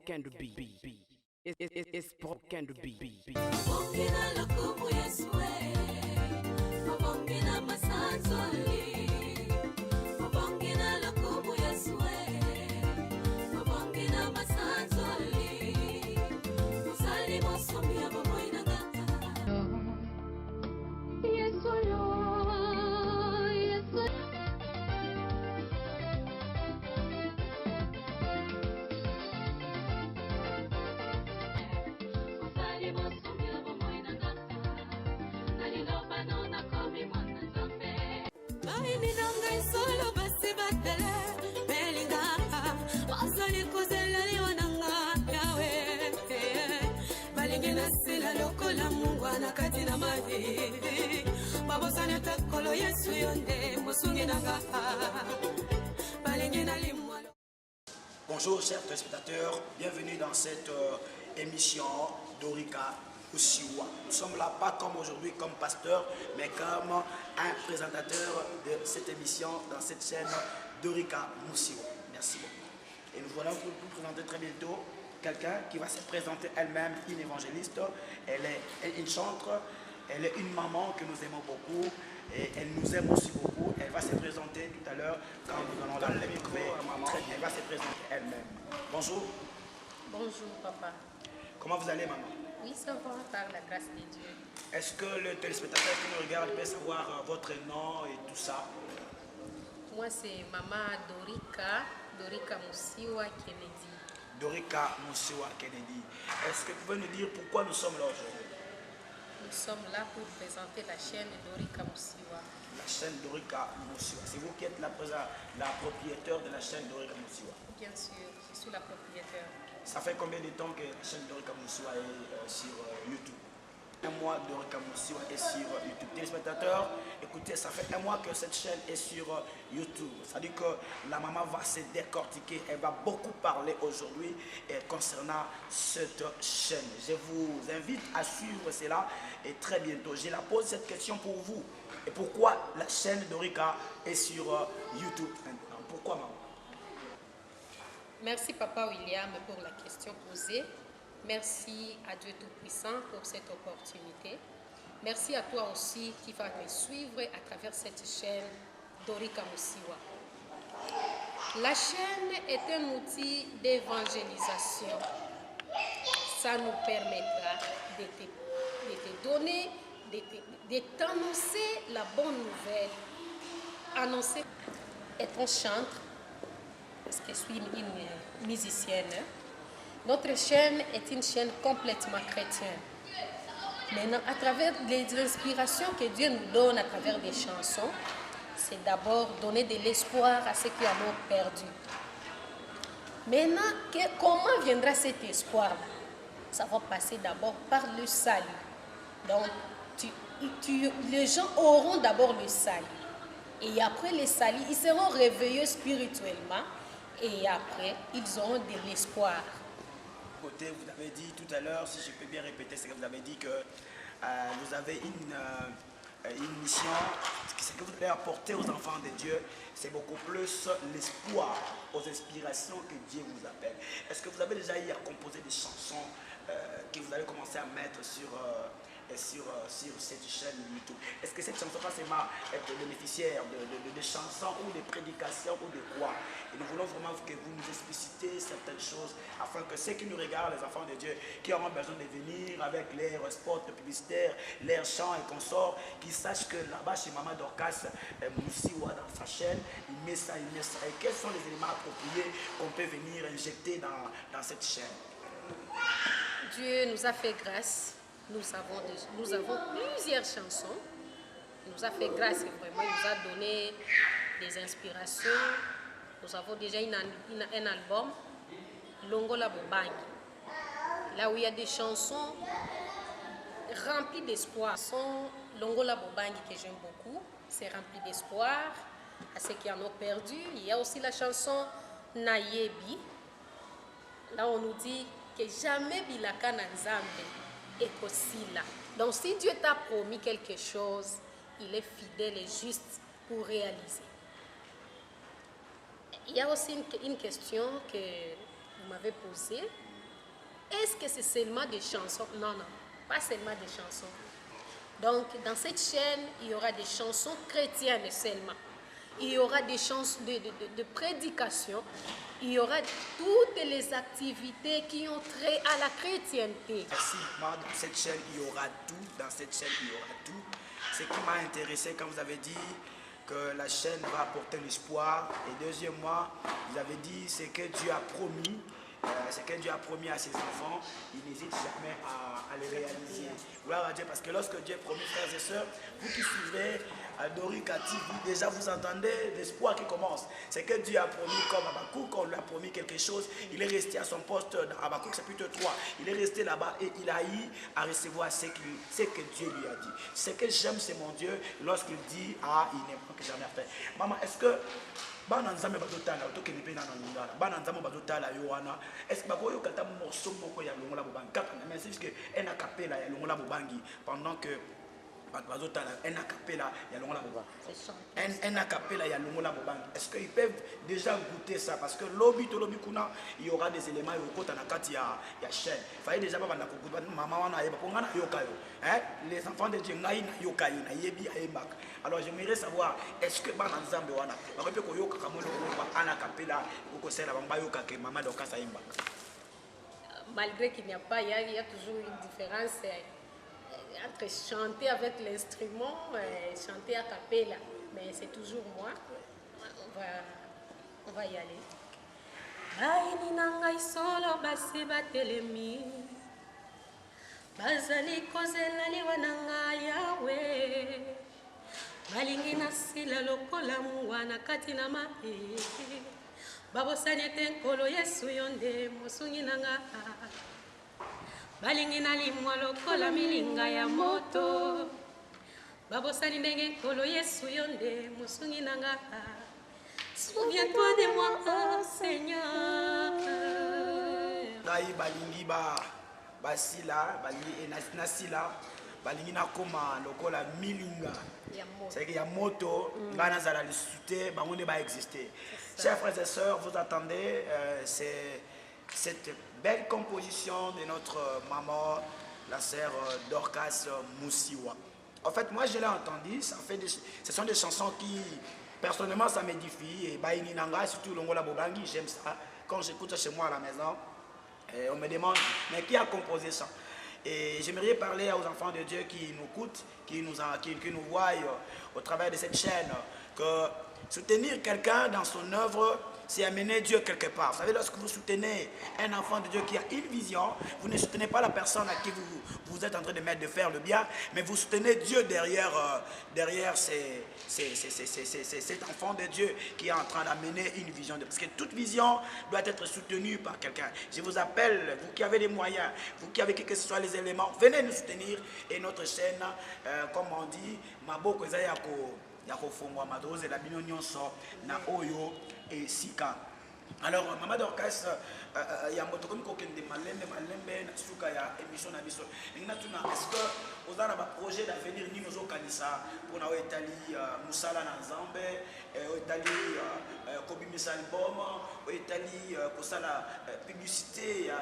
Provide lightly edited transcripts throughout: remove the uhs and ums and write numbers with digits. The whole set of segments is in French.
broken to be. It's broken to be. Bongina lokumu Yesue, bongina masanzoli, bongina lokumu Yesue, bongina masanzoli, musali mosomia bomoina gata. Yesue. Bonjour chers téléspectateurs, bienvenue dans cette émission Dorika Musiwa. Nous sommes là pas comme aujourd'hui comme pasteur, mais comme un présentateur de cette émission dans cette chaîne Dorika Musiwa. Merci beaucoup. Et nous allons vous présenter très bientôt quelqu'un qui va se présenter elle-même, une évangéliste. Elle est une chantre, elle est une maman que nous aimons beaucoup et elle nous aime aussi beaucoup. Elle va se présenter tout à l'heure quand nous allons la retrouver. Très bien, elle va se présenter elle-même. Bonjour. Bonjour papa. Comment vous allez maman? Oui, ça va par la grâce de Dieu. Est-ce que le téléspectateur qui nous regarde peut savoir votre nom et tout ça? Moi c'est maman Dorika Musiwa Kennedy. Dorika Musiwa Kennedy. Est-ce que vous pouvez nous dire pourquoi nous sommes là aujourd'hui? Nous sommes là pour présenter la chaîne Dorika Musiwa. La chaîne Dorika Musiwa. C'est vous qui êtes la propriétaire de la chaîne Dorika Musiwa? Bien sûr, je suis la propriétaire. Ça fait combien de temps que la chaîne Dorika Musiwa est sur YouTube? Un mois Dorika Musiwa est sur YouTube. Téléspectateurs, écoutez, ça fait un mois que cette chaîne est sur YouTube. Ça dit que la maman va se décortiquer. Elle va beaucoup parler aujourd'hui concernant cette chaîne. Je vous invite à suivre cela et très bientôt. Je la pose cette question pour vous. Et pourquoi la chaîne Dorika est sur YouTube maintenant? Pourquoi maman? Merci Papa William pour la question posée. Merci à Dieu Tout-Puissant pour cette opportunité. Merci à toi aussi qui vas me suivre à travers cette chaîne Dorika Musiwa. La chaîne est un outil d'évangélisation. Ça nous permettra de te donner, de t'annoncer la bonne nouvelle. Annoncer. Étant chantre, parce que je suis une musicienne, notre chaîne est une chaîne complètement chrétienne. Maintenant, à travers les inspirations que Dieu nous donne à travers des chansons, c'est d'abord donner de l'espoir à ceux qui en ont perdu. Maintenant, comment viendra cet espoir-là? Ça va passer d'abord par le salut. Donc, les gens auront d'abord le salut. Et après le salut, ils seront réveillés spirituellement. Et après, ils auront de l'espoir. Côté, vous avez dit tout à l'heure, si je peux bien répéter ce que vous avez dit, que vous avez une mission, ce que vous devez apporter aux enfants de Dieu, c'est beaucoup plus l'espoir, aux inspirations que Dieu vous appelle. Est-ce que vous avez déjà eu à composer des chansons que vous allez commencer à mettre sur cette chaîne YouTube? Est-ce que cette chanson va seulement être bénéficiaire de chansons ou de prédications ou de quoi? Et nous voulons vraiment que vous nous explicitez certaines choses afin que ceux qui nous regardent, les enfants de Dieu, qui auront besoin de venir avec leurs spots publicitaires, leurs chants et consorts, qu'ils sachent que là-bas chez Maman Dorcas Musiwa dans sa chaîne, il met ça. Et quels sont les éléments appropriés qu'on peut venir injecter dans cette chaîne? Dieu nous a fait grâce. Nous avons plusieurs chansons. Il nous a fait grâce et vraiment il nous a donné des inspirations. Nous avons déjà un album, Longola Bobangi, là où il y a des chansons remplies d'espoir. Longola Bobangi que j'aime beaucoup, c'est rempli d'espoir à ceux qui en ont perdu. Il y a aussi la chanson Nayebi, là on nous dit que jamais Bilaka Nanzambe. Donc si Dieu t'a promis quelque chose, il est fidèle et juste pour réaliser. Il y a aussi une question que vous m'avez posée. Est-ce que c'est seulement des chansons? Non, non, pas seulement des chansons. Donc, dans cette chaîne, il y aura des chansons chrétiennes seulement. Il y aura des chansons de prédication. Il y aura toutes les activités qui ont trait à la chrétienté. Merci. Moi, dans cette chaîne, il y aura tout. Dans cette chaîne, il y aura tout. Ce qui m'a intéressé quand vous avez dit que la chaîne va apporter l'espoir. Et deuxièmement, vous avez dit ce que Dieu a promis. Ce que Dieu a promis à ses enfants, il n'hésite jamais à le réaliser. Gloire à Dieu, parce que lorsque Dieu promet, frères et sœurs, vous qui suivez Dorica TV, déjà vous entendez l'espoir qui commence. C'est que Dieu a promis, comme Habakkuk, on lui a promis quelque chose, il est resté à son poste dans Habakkuk chapitre 3. Il est resté là-bas et il a eu à recevoir ce que Dieu lui a dit. Ce que j'aime, c'est mon Dieu, lorsqu'il dit, ah, il n'est pas que jamais à faire. Maman, est-ce que bana nzambe bazotala otokende pe na ngala bana nzambe bazotala yo wana est-ce que bakoyo kata morceau moko ya longola bobangi kaka mais c'est que un acapella ya longola bobangi pendant que bazotala un acapella ya longola bobangi un acapella ya longola bobangi est-ce qu'ils peuvent déjà goûter ça parce que lobby kuna il y aura des éléments au côté na kati ya chaîne fallait déjà pas bana ko maman wana yeba ko ngana yoka yo hein les enfants de Dieu ngai na yoka yo na yebi ayembaka. Alors j'aimerais savoir, est-ce que bana nzambe wana bakope koyoka kamolo ko ana kapela ko sela bamba yoka ke mama doka saimba? Malgré qu'il n'y a pas, il y a toujours une différence entre chanter avec l'instrument et chanter a cappella. Mais c'est toujours moi. On va y aller. Baini nanga isolo basi batelemi bazali kozela liwa nanga yawe balingi nasila lokola mwana kati na mabe babosani ete nkolo yesu yo nde mosungi nanga balingi nalimwa lokola milinga ya moto babosani ndenge nkolo yesu yo nde mosungi nanga. Souviens-toi de moi, oh Seigneur. Ngai balingi basila balingi nasila balingi nakoma lokola milinga. C'est qu'il y a moto, ngana zala lisute, bangonde ba exister. Chers frères et sœurs, vous attendez cette belle composition de notre maman, la sœur Dorcas Moussiwa. En fait, moi je l'ai entendu, ce sont des chansons qui, personnellement, ça m'édifie. Et Baini Nanga, surtout Longola Bobangi, j'aime ça. Quand j'écoute ça chez moi à la maison, on me demande, mais qui a composé ça? Et j'aimerais parler aux enfants de Dieu qui nous écoutent, qui nous voient au travers de cette chaîne, que soutenir quelqu'un dans son œuvre, c'est amener Dieu quelque part. Vous savez, lorsque vous soutenez un enfant de Dieu qui a une vision, vous ne soutenez pas la personne à qui vous êtes en train de faire le bien, mais vous soutenez Dieu derrière cet enfant de Dieu qui est en train d'amener une vision. Parce que toute vision doit être soutenue par quelqu'un. Je vous appelle, vous qui avez les moyens, vous qui avez quels que ce soit les éléments, venez nous soutenir. Et notre chaîne, comme on dit, Maboko Zayako. Na oyo et sika. Alors Maman Dorcas ya moto comme kokende malembe na suka ya émission na biso. Est-ce que vous avez un projet d'avenir ni nous kanisa pour na etali musala na Nzambe etali kobi misal album etali kosala publicité ya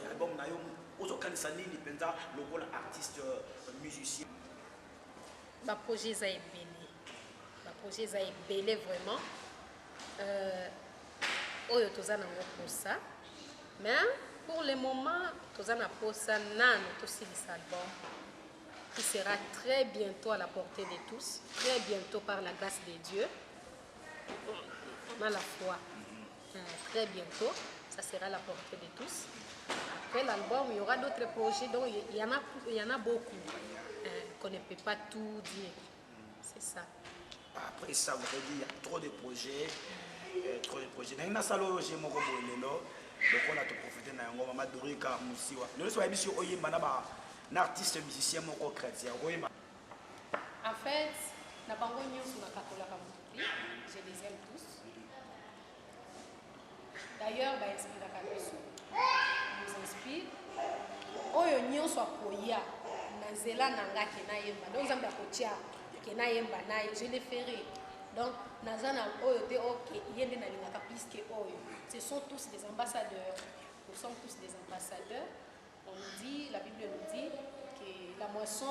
album na yo ozo kanisa nini penza lokola artiste musicien? Ba projet za ebele. Projet za ebele vraiment oyo toza nango posa mais pour le moment toza na posa nano tosilisa album qui sera très bientôt à la portée de tous, très bientôt par la grâce de Dieu. On a la foi. Très bientôt ça sera à la portée de tous. Après l'album il y aura d'autres projets donc il y en a beaucoup qu'on ne peut pas tout dire. C'est ça. Après ça, vous avez dit il y a trop de projets. Trop de projets. Nous avons fait un profiter de Maman Dorica Moussiwa. Nous avons fait un artiste musicien chrétien. En fait, je les aime tous. D'ailleurs, ils nous inspirent. Oyo nyonso akoya na nzela nanga kenayemba. Donc nzambe akotia kenayemba naye je le ferai. Donc nazana oyo te ok yende na lingaka plus que oyo. Ce sont tous des ambassadeurs. Nous sommes tous des ambassadeurs moisson